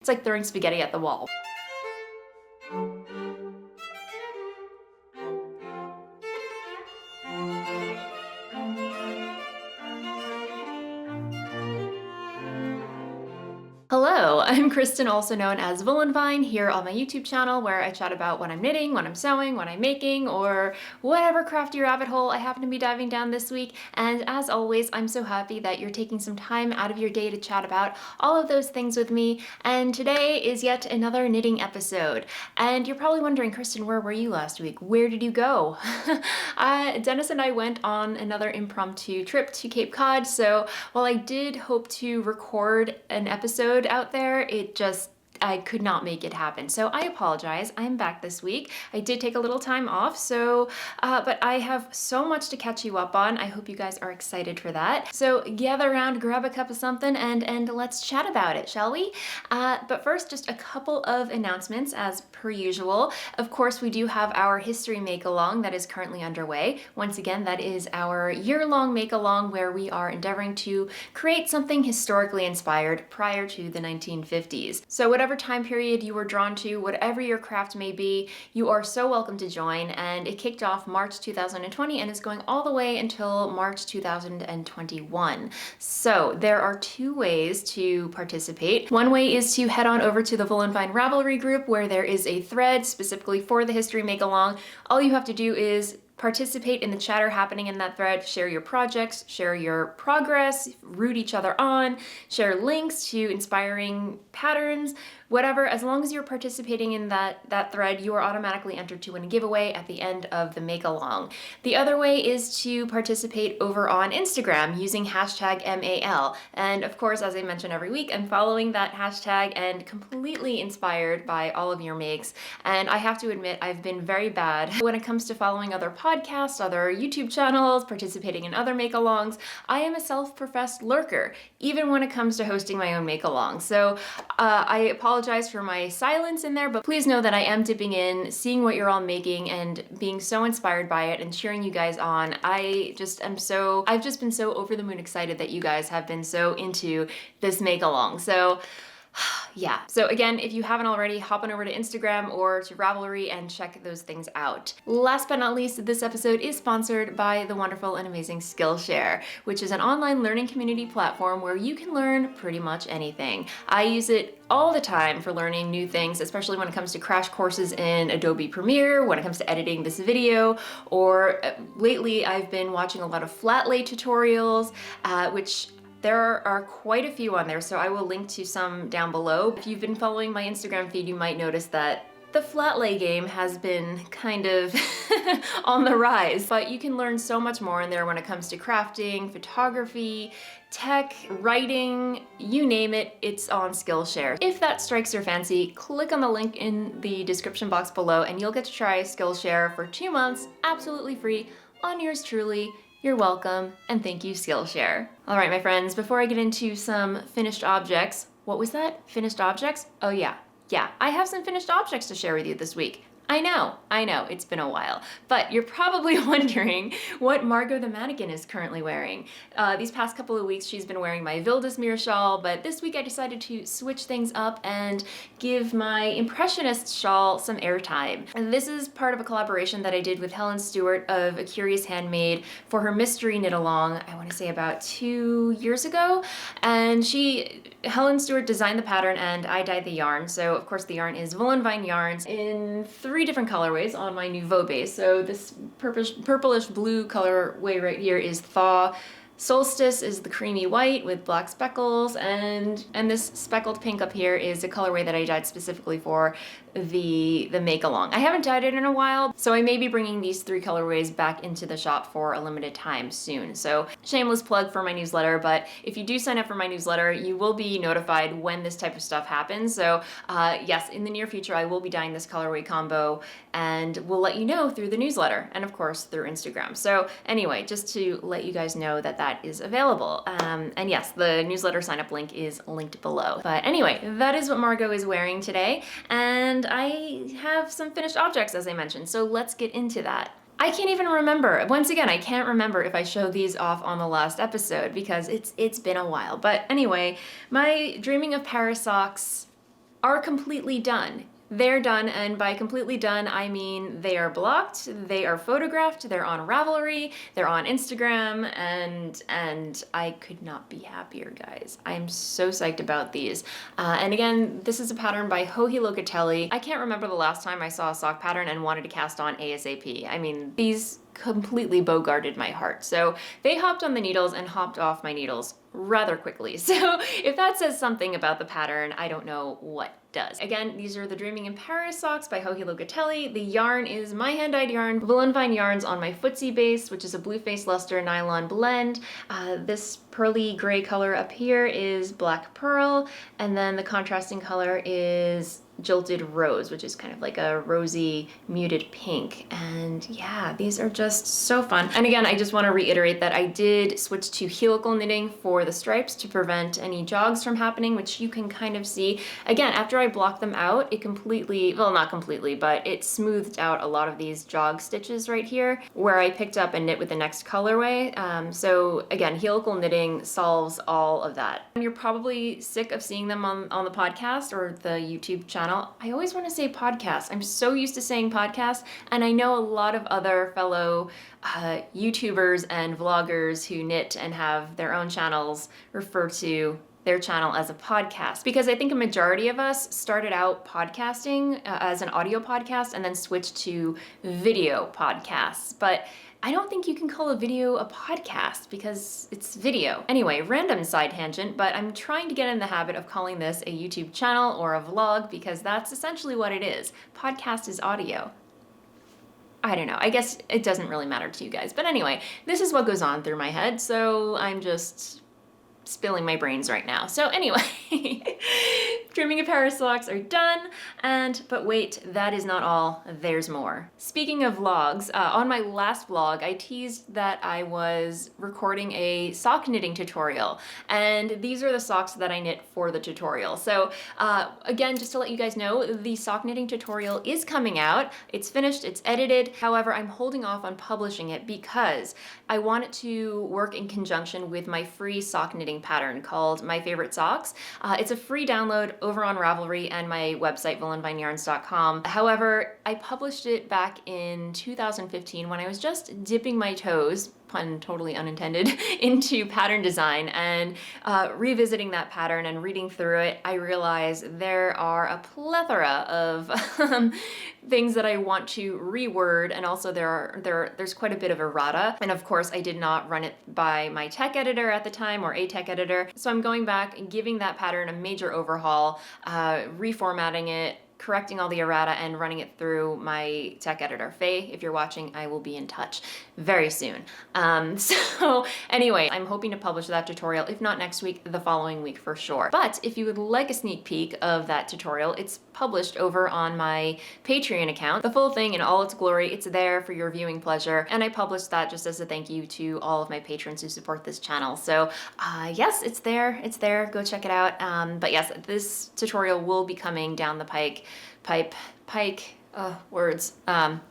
It's like throwing spaghetti at the wall. Hello, I'm Kristen, also known as Voolenvine, here on my YouTube channel where I chat about what I'm knitting, what I'm sewing, what I'm making, or whatever crafty rabbit hole I happen to be diving down this week. And as always, I'm so happy that you're taking some time out of your day to chat about all of those things with me. And today is yet another knitting episode. And you're probably wondering, Kristen, where were you last week? Where did you go? Dennis and I went on another impromptu trip to Cape Cod, so while I did hope to record an episode out there, I could not make it happen. So I apologize. I'm back this week. I did take a little time off, but I have so much to catch you up on. I hope you guys are excited for that. So gather around, grab a cup of something, and let's chat about it, shall we? But first, just a couple of announcements as per usual. Of course, we do have our History Make-Along that is currently underway. Once again, that is our year-long make-along where we are endeavoring to create something historically inspired prior to the 1950s. So whatever time period you were drawn to, whatever your craft may be, you are so welcome to join. And it kicked off March 2020 and is going all the way until March 2021. So there are two ways to participate. One way is to head on over to the Voolenvine Ravelry group where there is a thread specifically for the History Make-Along. All you have to do is participate in the chatter happening in that thread, share your projects, share your progress, root each other on, share links to inspiring patterns, whatever. As long as you're participating in that thread, you are automatically entered to win a giveaway at the end of the make-along. The other way is to participate over on Instagram using hashtag MAL. And of course, as I mention every week, I'm following that hashtag and completely inspired by all of your makes. And I have to admit, I've been very bad when it comes to following other podcasts, other YouTube channels, participating in other make-alongs. I am a self-professed lurker, even when it comes to hosting my own make-along. So I apologize for my silence in there, but please know that I am dipping in, seeing what you're all making and being so inspired by it and cheering you guys on. I've just been so over the moon excited that you guys have been so into this make-along. So yeah. So again, if you haven't already, hop on over to Instagram or to Ravelry and check those things out. Last but not least, this episode is sponsored by the wonderful and amazing Skillshare, which is an online learning community platform where you can learn pretty much anything. I use it all the time for learning new things, especially when it comes to crash courses in Adobe Premiere, when it comes to editing this video, or lately I've been watching a lot of flat lay tutorials, which there are quite a few on there, so I will link to some down below. If you've been following my Instagram feed, you might notice that the flat lay game has been kind of on the rise, but you can learn so much more in there when it comes to crafting, photography, tech, writing, you name it, it's on Skillshare. If that strikes your fancy, click on the link in the description box below and you'll get to try Skillshare for 2 months, absolutely free, on yours truly. You're welcome, and thank you, Skillshare. All right, my friends, before I get into some finished objects, what was that? Finished objects? Oh yeah, I have some finished objects to share with you this week. I know, it's been a while, but you're probably wondering what Margot the mannequin is currently wearing. These past couple of weeks, she's been wearing my Vildesmeer shawl, but this week I decided to switch things up and give my Impressionists shawl some airtime. And this is part of a collaboration that I did with Helen Stewart of A Curious Handmade for her mystery knit along, I want to say about 2 years ago. And Helen Stewart designed the pattern and I dyed the yarn. So of course the yarn is Voolenvine yarns in 3 different colorways on my Nouveau base. So this purplish blue colorway right here is Thaw. Solstice is the creamy white with black speckles, and this speckled pink up here is a colorway that I dyed specifically for the make-along. I haven't dyed it in a while, so I may be bringing these 3 colorways back into the shop for a limited time soon. So shameless plug for my newsletter, but if you do sign up for my newsletter, you will be notified when this type of stuff happens. So yes, in the near future, I will be dyeing this colorway combo and we'll let you know through the newsletter and of course through Instagram. So anyway, just to let you guys know that is available. And yes, the newsletter sign up link is linked below. But anyway, that is what Margot is wearing today. And I have some finished objects, as I mentioned. So let's get into that. I can't even remember. Once again, I can't remember if I showed these off on the last episode because it's been a while. But anyway, my Dreaming of Paris socks are completely done. They're done, and by completely done, I mean they are blocked, they are photographed, they're on Ravelry, they're on Instagram, and I could not be happier, guys. I'm so psyched about these. And again, this is a pattern by Locatelli. I can't remember the last time I saw a sock pattern and wanted to cast on ASAP. I mean, these completely bogarted my heart. So they hopped on the needles and hopped off my needles rather quickly. So if that says something about the pattern, I don't know what does. Again, these are the Dreaming in Paris socks by Locatelli. The yarn is my hand-dyed yarn, Voolenvine yarns on my footsie base, which is a blue face luster nylon blend. This pearly gray color up here is black pearl, and then the contrasting color is Jilted Rose, which is kind of like a rosy muted pink. And yeah, these are just so fun. And again, I just want to reiterate that I did switch to helical knitting for the stripes to prevent any jogs from happening, which you can kind of see. Again, after I blocked them out, it completely, well, not completely, but it smoothed out a lot of these jog stitches right here where I picked up and knit with the next colorway. So again, helical knitting solves all of that. And you're probably sick of seeing them on the podcast or the YouTube channel. I always want to say podcast. I'm so used to saying podcast, and I know a lot of other fellow YouTubers and vloggers who knit and have their own channels refer to their channel as a podcast, because I think a majority of us started out podcasting as an audio podcast and then switched to video podcasts. But I don't think you can call a video a podcast because it's video. Anyway, random side tangent, but I'm trying to get in the habit of calling this a YouTube channel or a vlog because that's essentially what it is. Podcast is audio. I don't know. I guess it doesn't really matter to you guys. But anyway, this is what goes on through my head, so I'm just spilling my brains right now. So anyway, Dreaming of Paris socks are done, but wait, that is not all, there's more. Speaking of vlogs, on my last vlog, I teased that I was recording a sock knitting tutorial, and these are the socks that I knit for the tutorial. So again, just to let you guys know, the sock knitting tutorial is coming out. It's finished, it's edited. However, I'm holding off on publishing it because I want it to work in conjunction with my free sock knitting pattern called My Favorite Socks. It's a free download over on Ravelry and my website, voolenvineyarns.com. However, I published it back in 2015 when I was just dipping my toes, pun totally unintended, into pattern design, and revisiting that pattern and reading through it, I realized there are a plethora of things that I want to reword, and also there's quite a bit of errata. And of course, I did not run it by my tech editor at the time, or a tech editor. So I'm going back and giving that pattern a major overhaul, reformatting it, correcting all the errata, and running it through my tech editor. Faye, if you're watching, I will be in touch very soon. So anyway, I'm hoping to publish that tutorial, if not next week, the following week for sure. But if you would like a sneak peek of that tutorial, it's published over on my Patreon account. The full thing in all its glory, it's there for your viewing pleasure, and I published that just as a thank you to all of my patrons who support this channel. So yes, it's there, go check it out. But yes, this tutorial will be coming down the pike,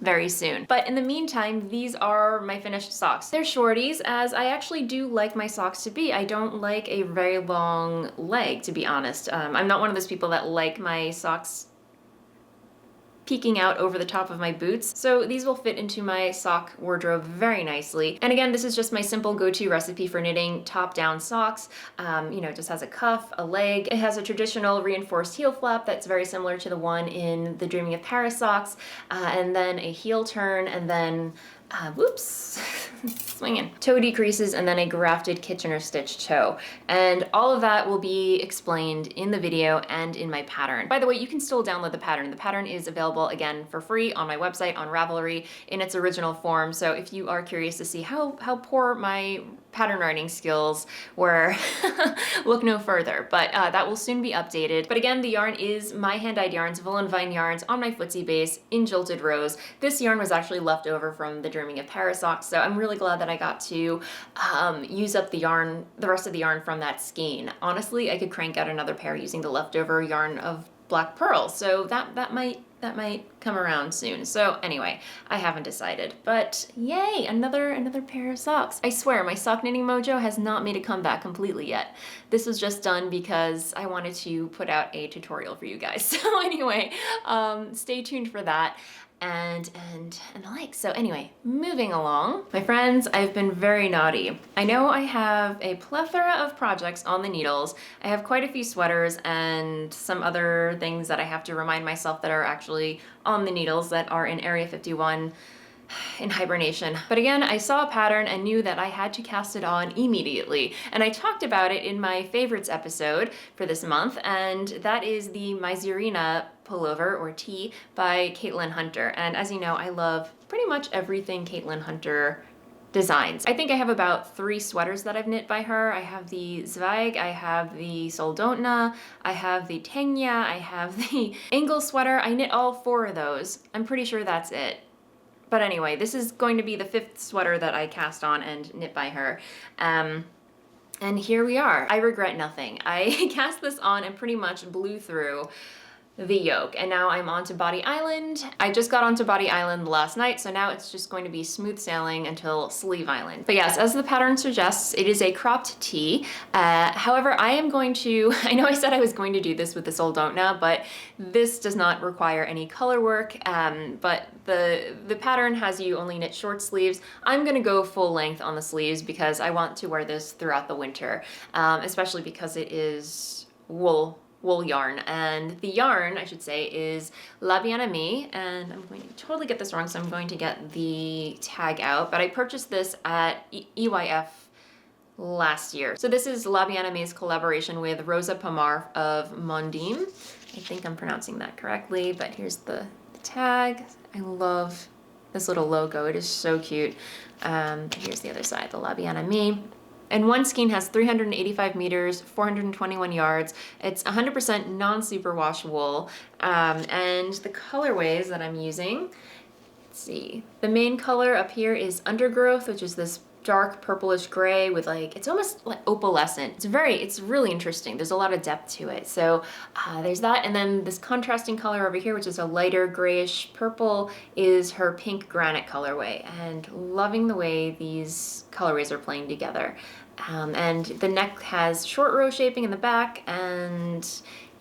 very soon. But in the meantime, these are my finished socks. They're shorties, as I actually do like my socks to be. I don't like a very long leg, to be honest. I'm not one of those people that like my socks peeking out over the top of my boots. So these will fit into my sock wardrobe very nicely. And again, this is just my simple go-to recipe for knitting top-down socks. It just has a cuff, a leg. It has a traditional reinforced heel flap that's very similar to the one in the Dreaming of Paris socks, and then a heel turn, and then swinging. Toe decreases, and then a grafted Kitchener stitch toe. And all of that will be explained in the video and in my pattern. By the way, you can still download the pattern. The pattern is available again for free on my website on Ravelry in its original form. So if you are curious to see how poor my pattern writing skills were, look no further. But that will soon be updated. But again, the yarn is my hand-dyed yarns, Voolenvine yarns on my footsie base in Jilted Rose. This yarn was actually left over from the Dreaming of Paris socks, so I'm really glad that I got to use up the rest of the yarn from that skein. Honestly, I could crank out another pair using the leftover yarn of black pearl, so that might that might come around soon. So anyway, I haven't decided, but yay, another pair of socks. I swear my sock knitting mojo has not made a comeback completely yet. This was just done because I wanted to put out a tutorial for you guys. So anyway, stay tuned for that. And the like. So anyway, moving along. My friends, I've been very naughty. I know I have a plethora of projects on the needles. I have quite a few sweaters and some other things that I have to remind myself that are actually on the needles that are in Area 51 in hibernation. But again, I saw a pattern and knew that I had to cast it on immediately. And I talked about it in my favorites episode for this month, and that is the Misurina pullover or tee by Caitlin Hunter. And as you know, I love pretty much everything Caitlin Hunter designs. I think I have about 3 sweaters that I've knit by her. I have the Zweig, I have the Soldotna, I have the Tenya, I have the Engel sweater. I knit all 4 of those. I'm pretty sure that's it. But anyway, this is going to be the 5th sweater that I cast on and knit by her. And here we are. I regret nothing. I cast this on and pretty much blew through the yoke, and now I'm onto Body Island. I just got onto Body Island last night, so now it's just going to be smooth sailing until Sleeve Island. But yes, as the pattern suggests, it is a cropped tee. However, I am going to, I know I said I was going to do this with the Soldotna, but this does not require any color work, but the pattern has you only knit short sleeves. I'm gonna go full length on the sleeves because I want to wear this throughout the winter, especially because it is wool yarn, and the yarn, I should say, is La Bien-Aimée, and I'm going to totally get this wrong, so I'm going to get the tag out, but I purchased this at EYF last year. So this is La Bien-Aimée's collaboration with Rosa Pomar of Mondine. I think I'm pronouncing that correctly, but here's the tag. I love this little logo. It is so cute. Here's the other side, the La Bien-Aimée. And one skein has 385 meters, 421 yards. It's 100% non-superwash wool. And the colorways that I'm using, let's see. The main color up here is Undergrowth, which is this dark purplish gray with like, it's almost like opalescent. It's really interesting. There's a lot of depth to it. So there's that. And then this contrasting color over here, which is a lighter grayish purple, is her pink granite colorway. And loving the way these colorways are playing together. And the neck has short row shaping in the back, and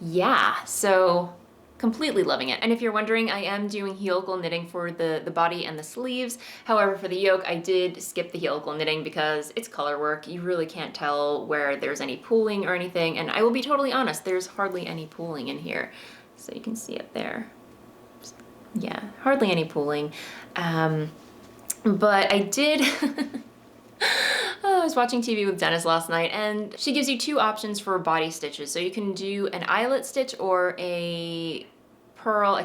yeah, so completely loving it. And if you're wondering, I am doing helical knitting for the body and the sleeves. However, for the yoke, I did skip the helical knitting because it's color work. You really can't tell where there's any pooling or anything. And I will be totally honest, there's hardly any pooling in here. So you can see it there. Yeah, hardly any pooling. But I did... I was watching TV with Dennis last night, and she gives you 2 options for body stitches. So you can do an eyelet stitch or a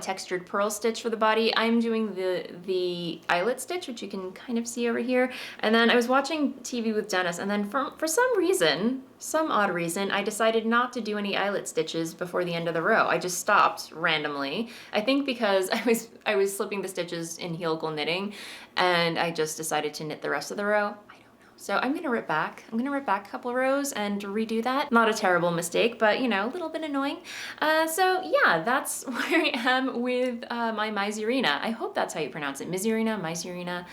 textured pearl stitch for the body. I'm doing the eyelet stitch, which you can kind of see over here. And then I was watching TV with Dennis, and then for some odd reason, I decided not to do any eyelet stitches before the end of the row. I just stopped randomly. I think because I was slipping the stitches in helical knitting, and I just decided to knit the rest of the row. So I'm gonna rip back. I'm gonna rip back a couple rows and redo that. Not a terrible mistake, but you know, a little bit annoying. So yeah, that's where I am with my Misurina. I hope that's how you pronounce it. Misurina.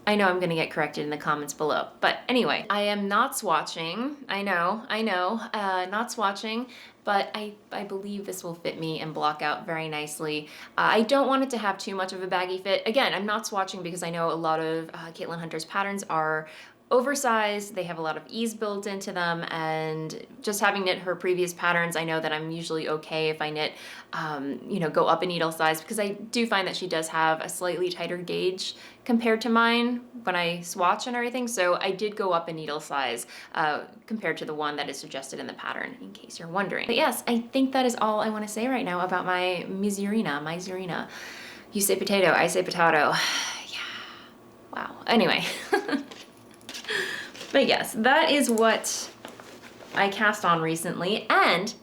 I know I'm gonna get corrected in the comments below. But anyway, I am not swatching. I know, not swatching, but I believe this will fit me and block out very nicely. I don't want it to have too much of a baggy fit. Again, I'm not swatching because I know a lot of Caitlin Hunter's patterns are oversized, they have a lot of ease built into them, and just having knit her previous patterns, I know that I'm usually okay if I knit, go up a needle size, because I do find that she does have a slightly tighter gauge compared to mine when I swatch and everything, so I did go up a needle size compared to the one that is suggested in the pattern, in case you're wondering. But yes, I think that is all I want to say right now about my Misurina. You say potato, I say potato. Yeah, wow. Anyway. But yes, that is what I cast on recently, and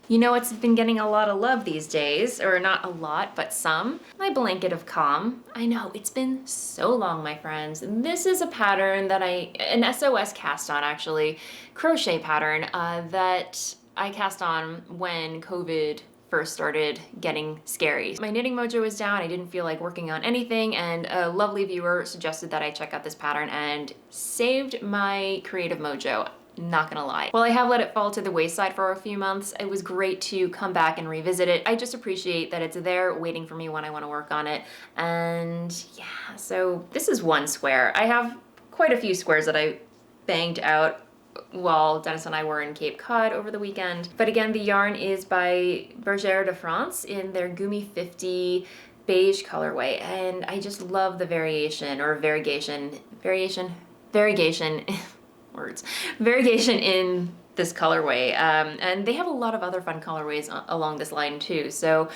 you know what's been getting a lot of love these days, or not a lot, but some? My blanket of calm. I know, it's been so long, my friends. This is a pattern that an SOS cast on actually, crochet pattern that I cast on when COVID first started getting scary. My knitting mojo was down, I didn't feel like working on anything, and a lovely viewer suggested that I check out this pattern and saved my creative mojo. Not gonna lie. While I have let it fall to the wayside for a few months, it was great to come back and revisit it. I just appreciate that it's there waiting for me when I want to work on it. And yeah, so this is one square. I have quite a few squares that I banged out while Dennis and I were in Cape Cod over the weekend. But again, the yarn is by Bergère de France in their Gumi 50 beige colorway, and I just love the variation variegation in this colorway, and they have a lot of other fun colorways along this line too, so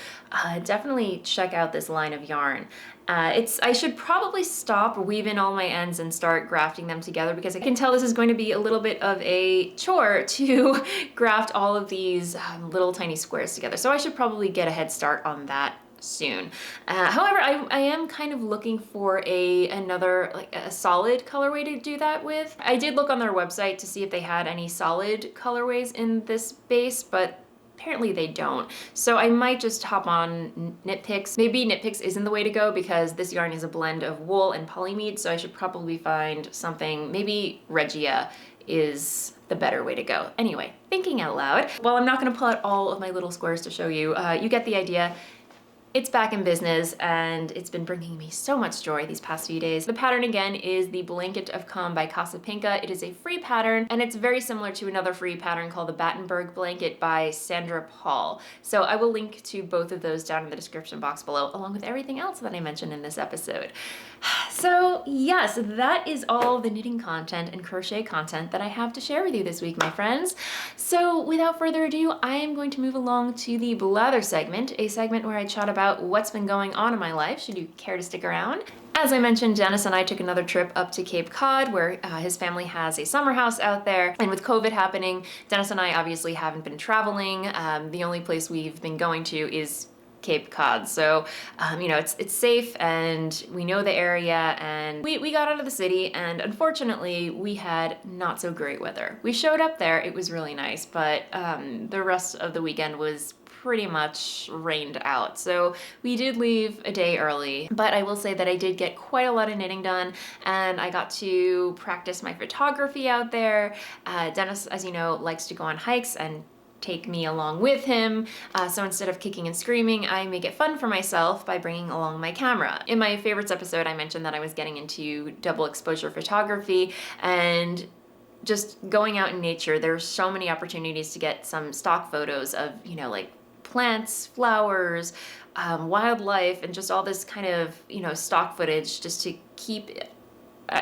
definitely check out this line of yarn. I should probably stop weaving all my ends and start grafting them together, because I can tell this is going to be a little bit of a chore to graft all of these little tiny squares together, so I should probably get a head start on that soon. However, I am kind of looking for another like a solid colorway to do that with. I did look on their website to see if they had any solid colorways in this base, but apparently they don't. So I might just hop on Knit Picks. Maybe Knit Picks isn't the way to go, because this yarn is a blend of wool and polyamide, so I should probably find something, maybe Regia is the better way to go. Anyway, thinking out loud. Well, I'm not gonna pull out all of my little squares to show you. You get the idea. It's back in business, and it's been bringing me so much joy these past few days. The pattern again is the Blanket of Calm by Casapinka. It is a free pattern, and it's very similar to another free pattern called the Battenberg Blanket by Sandra. So I will link to both of those down in the description box below, along with everything else that I mentioned in this episode. So yes, that is all the knitting content and crochet content that I have to share with you this week, my friends. So without further ado, I am going to move along to the Blather segment, a segment where I chat about what's been going on in my life, should you care to stick around. As I mentioned, Dennis and I took another trip up to Cape Cod, where his family has a summer house out there. And with COVID happening, Dennis and I obviously haven't been traveling. The only place we've been going to is Cape Cod. So, you know, it's safe, and we know the area, and we got out of the city, and unfortunately we had not so great weather. We showed up there, it was really nice, but the rest of the weekend was pretty much rained out. So we did leave a day early, but I will say that I did get quite a lot of knitting done, and I got to practice my photography out there. Dennis, as you know, likes to go on hikes and take me along with him. So instead of kicking and screaming, I make it fun for myself by bringing along my camera. In my favorites episode, I mentioned that I was getting into double exposure photography, and just going out in nature, there's so many opportunities to get some stock photos of, you know, like plants, flowers, wildlife, and just all this kind of, you know, stock footage just to keep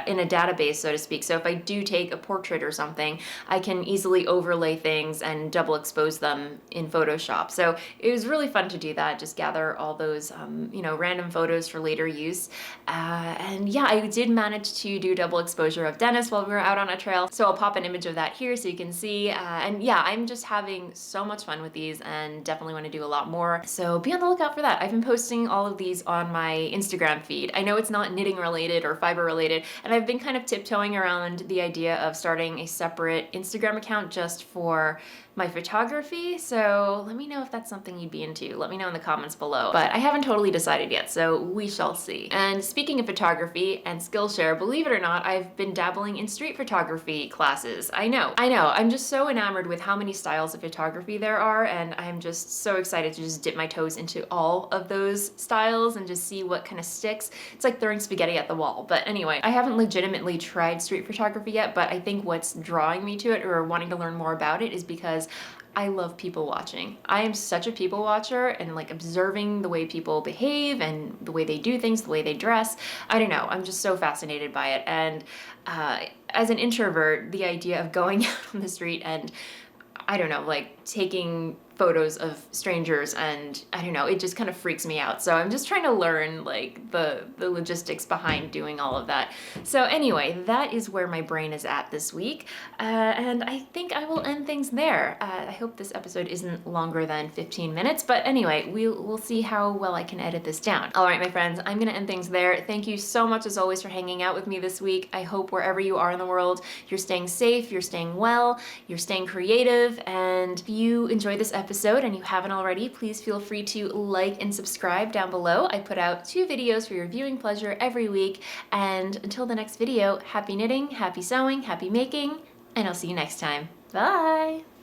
in a database, so to speak. So if I do take a portrait or something, I can easily overlay things and double expose them in Photoshop. So it was really fun to do that, just gather all those, you know, random photos for later use. And yeah, I did manage to do double exposure of Dennis while we were out on a trail. So I'll pop an image of that here so you can see. And yeah, I'm just having so much fun with these, and definitely want to do a lot more. So be on the lookout for that. I've been posting all of these on my Instagram feed. I know it's not knitting related or fiber related, and I've been kind of tiptoeing around the idea of starting a separate Instagram account just for my photography, so let me know if that's something you'd be into. Let me know in the comments below. But I haven't totally decided yet, so we shall see. And speaking of photography and Skillshare, believe it or not, I've been dabbling in street photography classes. I know. I'm just so enamored with how many styles of photography there are, and I'm just so excited to just dip my toes into all of those styles and just see what kind of sticks. It's like throwing spaghetti at the wall. But anyway, I haven't legitimately tried street photography yet, but I think what's drawing me to it or wanting to learn more about it is because I love people watching. I am such a people watcher, and like observing the way people behave and the way they do things, the way they dress. I don't know, I'm just so fascinated by it. And as an introvert, the idea of going out on the street and, I don't know, like taking photos of strangers, and I don't know, it just kind of freaks me out. So I'm just trying to learn like the logistics behind doing all of that. So anyway, that is where my brain is at this week, and I think I will end things there. I hope this episode isn't longer than 15 minutes, but anyway, we'll see how well I can edit this down. All right, my friends, I'm gonna end things there. Thank you so much as always for hanging out with me this week. I hope wherever you are in the world, you're staying safe, you're staying well, you're staying creative, and if you enjoyed this episode, episode and you haven't already, please feel free to like and subscribe down below. I put out 2 videos for your viewing pleasure every week. And until the next video, happy knitting, happy sewing, happy making, and I'll see you next time. Bye!